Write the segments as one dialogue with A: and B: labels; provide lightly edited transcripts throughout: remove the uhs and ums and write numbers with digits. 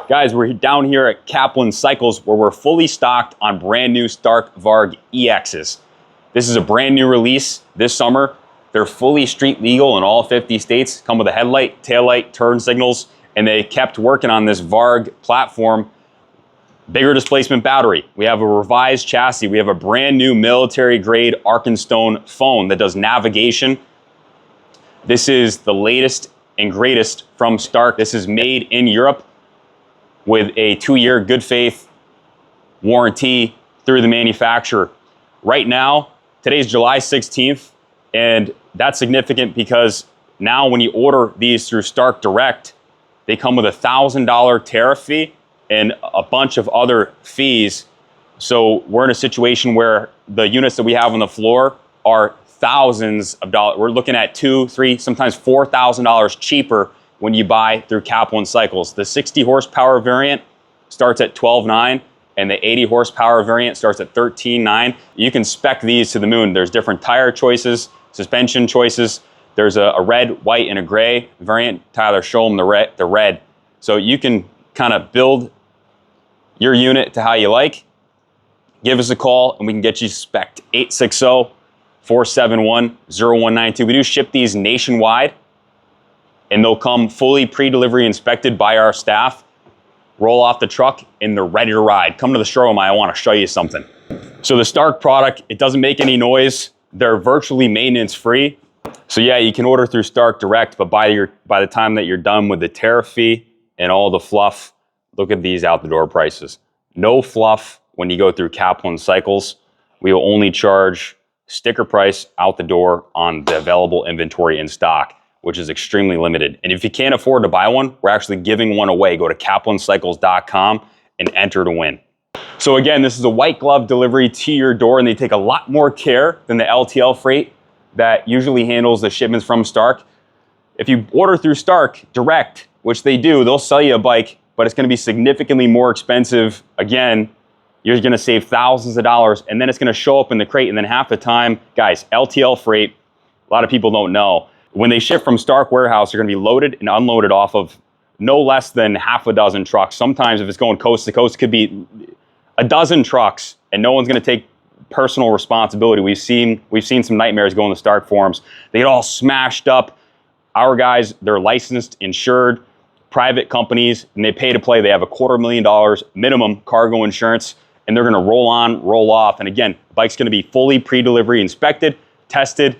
A: Guys, we're down here at Kaplan Cycles where we're fully stocked on brand new Stark Varg EXs. This is a brand new release this summer. They're fully street legal in all 50 states, come with a headlight, taillight, turn signals, and they kept working on this Varg platform. Bigger displacement battery. We have a revised chassis. We have a brand new military grade Arkenstone phone that does navigation. This is the latest and greatest from Stark. This is made in Europe with a 2-year good faith warranty through the manufacturer. Right now, today's July 16th, and that's significant because now when you order these through Stark Direct, they come with a $1,000 tariff fee and a bunch of other fees. So we're in a situation where the units that we have on the floor are thousands of dollars. We're looking at $2,000, $3,000, sometimes $4,000 cheaper when you buy through Kaplan Cycles. The 60 horsepower variant starts at $12,900 and the 80 horsepower variant starts at $13,900. You can spec these to the moon. There's different tire choices, suspension choices. There's a red, white, and a gray variant. Tyler, show them the red. So you can kind of build your unit to how you like. Give us a call and we can get you spec'd. 860-471-0192. We do ship these nationwide, and they'll come fully pre-delivery inspected by our staff, roll off the truck, and they're ready to ride. Come to the showroom, I want to show you something. So the Stark product, it doesn't make any noise. They're virtually maintenance free. So yeah, you can order through Stark Direct, but by the time that you're done with the tariff fee and all the fluff, look at these out the door prices. No fluff when you go through Kaplan Cycles. We will only charge sticker price out the door on the available inventory in stock, which is extremely limited. And if you can't afford to buy one, we're actually giving one away. Go to kaplancycles.com and enter to win. So again, this is a white glove delivery to your door, and they take a lot more care than the LTL freight that usually handles the shipments from Stark. If you order through Stark Direct, which they do, they'll sell you a bike, but it's gonna be significantly more expensive. Again, you're gonna save thousands of dollars, and then it's gonna show up in the crate, and then half the time, guys, LTL freight, a lot of people don't know, when they ship from Stark warehouse, they're gonna be loaded and unloaded off of no less than half a dozen trucks. Sometimes if it's going coast to coast, it could be a dozen trucks, and no one's gonna take personal responsibility. We've seen some nightmares go in the Stark forums. They get all smashed up. Our guys, they're licensed, insured, private companies, and they pay to play. They have $250,000 minimum cargo insurance, and they're gonna roll on, roll off. And again, the bike's gonna be fully pre-delivery inspected, tested,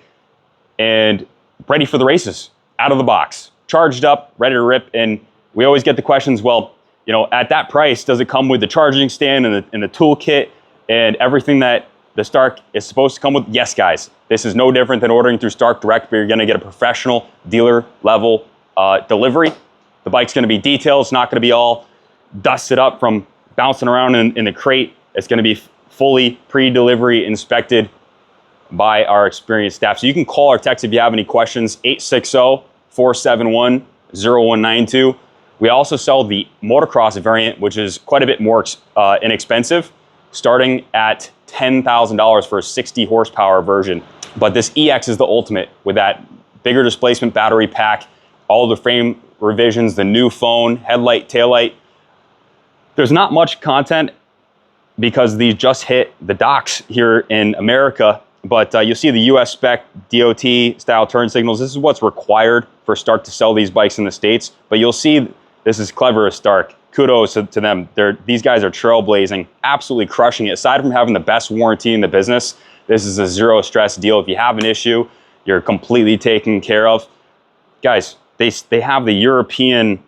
A: and ready for the races, out of the box, charged up, ready to rip. And we always get the questions, well, you know, at that price, does it come with the charging stand and the toolkit and everything that the Stark is supposed to come with? Yes, guys. This is no different than ordering through Stark Direct, but you're gonna get a professional dealer level delivery. The bike's gonna be detailed. It's not gonna be all dusted up from bouncing around in the crate. It's gonna be fully pre-delivery inspected by our experienced staff. So you can call or text if you have any questions, 860-471-0192. We also sell the motocross variant, which is quite a bit more inexpensive, starting at $10,000 for a 60 horsepower version. But this EX is the ultimate with that bigger displacement battery pack, all the frame revisions, the new phone, headlight, taillight. There's not much content because these just hit the docks here in America. But you'll see the US spec DOT style turn signals. This is what's required for Stark to sell these bikes in the States. But you'll see this is clever as Stark. Kudos to them. These guys are trailblazing, absolutely crushing it. Aside from having the best warranty in the business, this is a zero stress deal. If you have an issue, you're completely taken care of. Guys, they have the European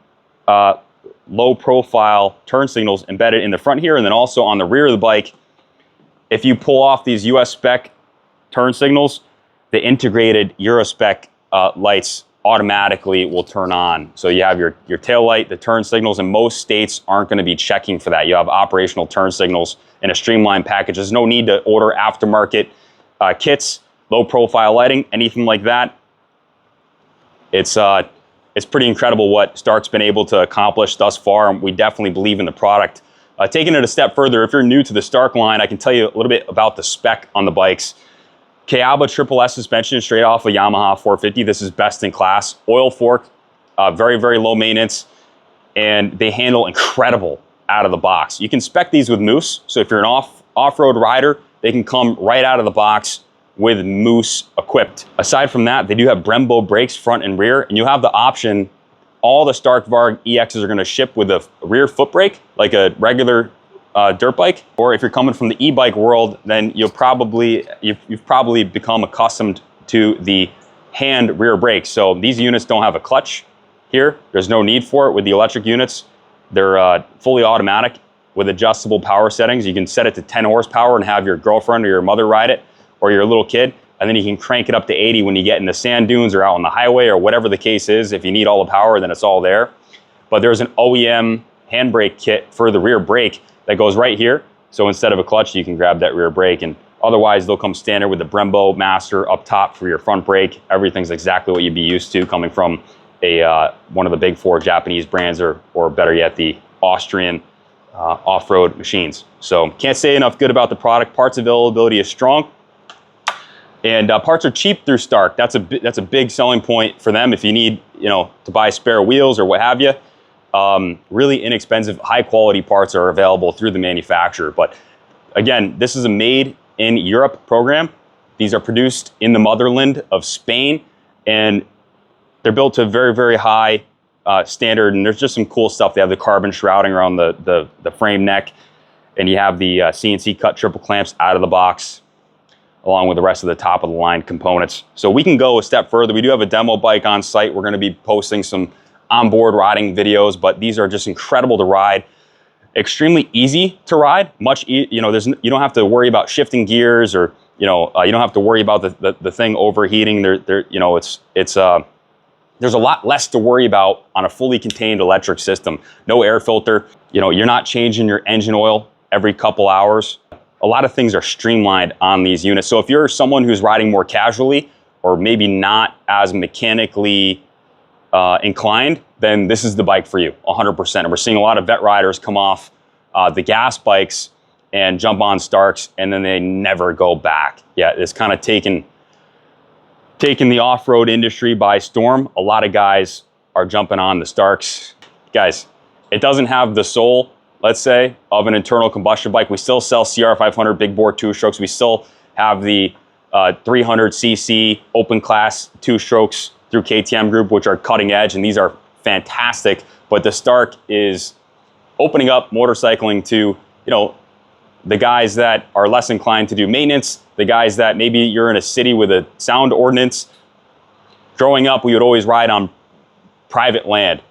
A: low profile turn signals embedded in the front here, and then also on the rear of the bike. If you pull off these US spec turn signals, the integrated Eurospec lights automatically will turn on. So you have your tail light, the turn signals, and most states aren't gonna be checking for that. You have operational turn signals in a streamlined package. There's no need to order aftermarket kits, low profile lighting, anything like that. It's pretty incredible what Stark's been able to accomplish thus far, and we definitely believe in the product. Taking it a step further, if you're new to the Stark line, I can tell you a little bit about the spec on the bikes. Kayaba Triple S suspension straight off a Yamaha 450. This is best in class. Oil fork, very, very low maintenance. and they handle incredible out of the box. You can spec these with Moose, so if you're an off-road rider, they can come right out of the box with Moose equipped. Aside from that, they do have Brembo brakes front and rear, and you have the option, all the Stark Varg EXs are gonna ship with a rear foot brake, like a regular dirt bike. Or if you're coming from the e-bike world, then you've probably become accustomed to the hand rear brakes. So these units don't have a clutch here. There's no need for it with the electric units. They're fully automatic with adjustable power settings. You can set it to 10 horsepower and have your girlfriend or your mother ride it, or your little kid, and then you can crank it up to 80 when you get in the sand dunes or out on the highway or whatever the case is. If you need all the power, then it's all there. But there's an OEM handbrake kit for the rear brake that goes right here. So instead of a clutch, you can grab that rear brake, and otherwise they'll come standard with the Brembo Master up top for your front brake. Everything's exactly what you'd be used to coming from one of the big 4 Japanese brands, or better yet, the Austrian off-road machines. So can't say enough good about the product. Parts availability is strong. And parts are cheap through Stark. That's a big selling point for them if you need, to buy spare wheels or what have you. Really inexpensive, high quality parts are available through the manufacturer. But again, this is a made in Europe program. These are produced in the motherland of Spain, and they're built to a very, very high standard. And there's just some cool stuff. They have the carbon shrouding around the frame neck, and you have the CNC cut triple clamps out of the box, along with the rest of the top of the line components. So we can go a step further. We do have a demo bike on site. We're gonna be posting some onboard riding videos, but these are just incredible to ride. Extremely easy to ride. You don't have to worry about shifting gears, or you don't have to worry about the thing overheating. There's a lot less to worry about on a fully contained electric system. No air filter. You're not changing your engine oil every couple hours. A lot of things are streamlined on these units. So if you're someone who's riding more casually, or maybe not as mechanically inclined, then this is the bike for you, 100%. And we're seeing a lot of vet riders come off the gas bikes and jump on Starks, and then they never go back. Yeah, it's kind of taken the off-road industry by storm. A lot of guys are jumping on the Starks. Guys, it doesn't have the soul, let's say, of an internal combustion bike. We still sell CR500 big bore 2-strokes. We still have the 300cc open class 2-strokes through KTM Group, which are cutting edge, and these are fantastic. But the Stark is opening up motorcycling to, the guys that are less inclined to do maintenance, the guys that maybe you're in a city with a sound ordinance. Growing up, we would always ride on private land.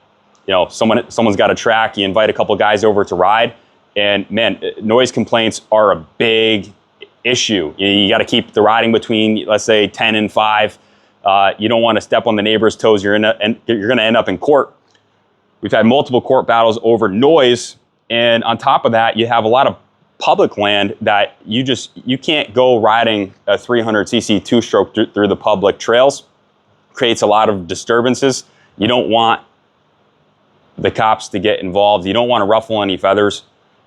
A: Someone's got a track, you invite a couple guys over to ride, and man, noise complaints are a big issue. You got to keep the riding between, let's say, 10 and 5. You don't want to step on the neighbor's toes. You're going to end up in court. We've had multiple court battles over noise, and on top of that, you have a lot of public land that you can't go riding a 300cc 2-stroke through the public trails. Creates a lot of disturbances. You don't want the cops to get involved. You don't want to ruffle any feathers.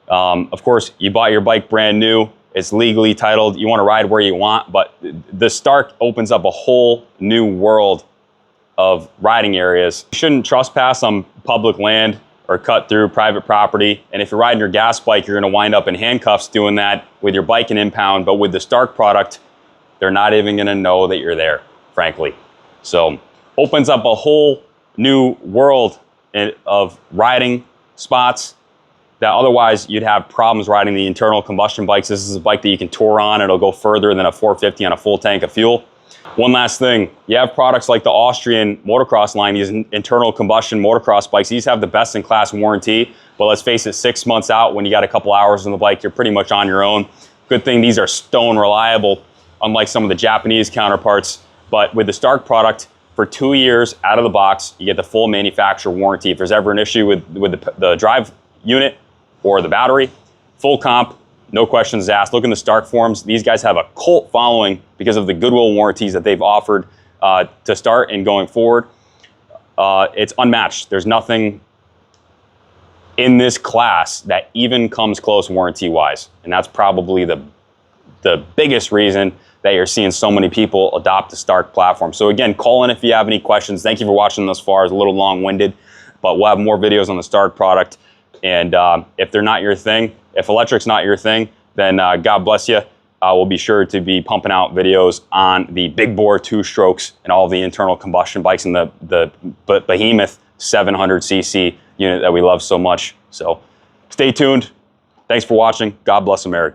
A: Of course, you bought your bike brand new. It's legally titled. You want to ride where you want, but the Stark opens up a whole new world of riding areas. You shouldn't trespass on public land or cut through private property. And if you're riding your gas bike, you're going to wind up in handcuffs doing that with your bike and impound. But with the Stark product, they're not even going to know that you're there, frankly. So opens up a whole new world of riding spots that otherwise you'd have problems riding the internal combustion bikes. This is a bike that you can tour on. It'll go further than a 450 on a full tank of fuel. One last thing, you have products like the Austrian motocross line, these internal combustion motocross bikes. These have the best in class warranty, but let's face it, 6 months out when you got a couple hours on the bike, you're pretty much on your own. Good thing these are stone reliable, unlike some of the Japanese counterparts. But with the Stark product, for 2 years out of the box, you get the full manufacturer warranty. If there's ever an issue with the drive unit or the battery, full comp, no questions asked. Look in the Stark forums. These guys have a cult following because of the goodwill warranties that they've offered to start and going forward. It's unmatched. There's nothing in this class that even comes close warranty-wise. And that's probably the biggest reason that you're seeing so many people adopt the Stark platform. So again, call in if you have any questions. Thank you for watching thus far. It's a little long-winded. but we'll have more videos on the Stark product. And if they're not your thing, if electric's not your thing, then God bless you. We'll be sure to be pumping out videos on the big bore 2-strokes and all the internal combustion bikes and the behemoth 700cc unit that we love so much. So stay tuned. Thanks for watching. God bless America.